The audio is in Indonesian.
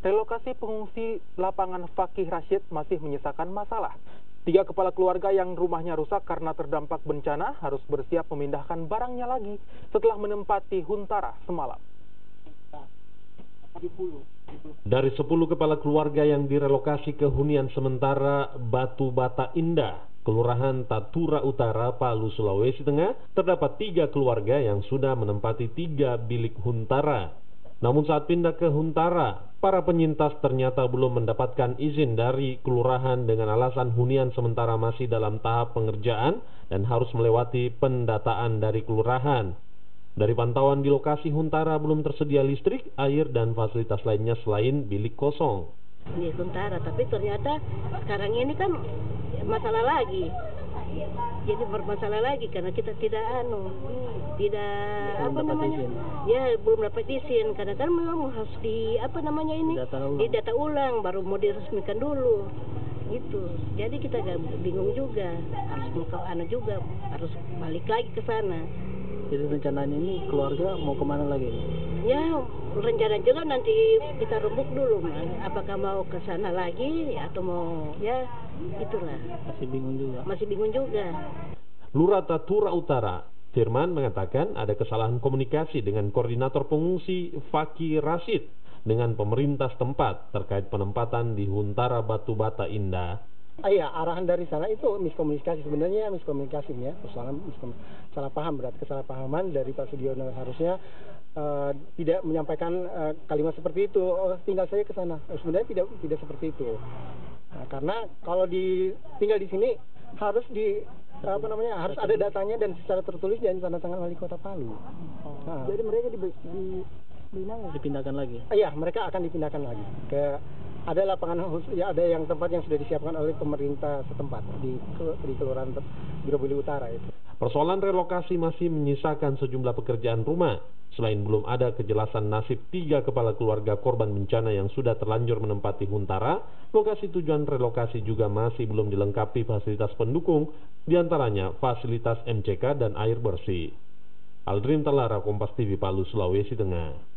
Relokasi pengungsi lapangan Fakih Rashid masih menyisakan masalah. 3 kepala keluarga yang rumahnya rusak karena terdampak bencana harus bersiap memindahkan barangnya lagi setelah menempati Huntara semalam. Dari 10 kepala keluarga yang direlokasi ke hunian sementara Batu Bata Indah, Kelurahan Tatura Utara, Palu, Sulawesi Tengah, terdapat 3 keluarga yang sudah menempati 3 bilik Huntara. Namun saat pindah ke Huntara, para penyintas ternyata belum mendapatkan izin dari kelurahan dengan alasan hunian sementara masih dalam tahap pengerjaan dan harus melewati pendataan dari kelurahan. Dari pantauan di lokasi Huntara belum tersedia listrik, air, dan fasilitas lainnya selain bilik kosong. Di Huntara, tapi ternyata sekarang ini kan masalah lagi. Jadi bermasalah lagi karena kita tidak belum dapat izin karena kan memang harus didata ulang baru mau diresmikan dulu gitu. Jadi kita agak bingung juga, harus balik lagi ke sana. Jadi rencananya ini keluarga mau kemana lagi? Ya rencana juga nanti kita rembuk dulu, apakah mau ke sana lagi atau mau itulah. Masih bingung juga. Lurah Tatura Utara, Firman, mengatakan ada kesalahan komunikasi dengan koordinator pengungsi Fakih Rashid dengan pemerintah setempat terkait penempatan di Huntara Batu Bata Indah. Iya, arahan dari sana itu miskomunikasi, sebenarnya miskomunikasinya, salah paham, berarti kesalahpahaman dari Pak Sugiono. Harusnya tidak menyampaikan kalimat seperti itu, tinggal saya ke sana. Sebenarnya tidak seperti itu. Nah, karena kalau tinggal di sini harus harus ada datanya dan secara tertulis dan tanda tangan wali kota Palu. Jadi mereka dipindahkan lagi. Iya, mereka akan dipindahkan lagi ke ada lapangan khusus, ada yang tempat yang sudah disiapkan oleh pemerintah setempat di Kelurahan Girobili Utara itu. Persoalan relokasi masih menyisakan sejumlah pekerjaan rumah. Selain belum ada kejelasan nasib 3 kepala keluarga korban bencana yang sudah terlanjur menempati Huntara, lokasi tujuan relokasi juga masih belum dilengkapi fasilitas pendukung, diantaranya fasilitas MCK dan air bersih. Aldrin Talara, Kompas TV, Palu, Sulawesi Tengah.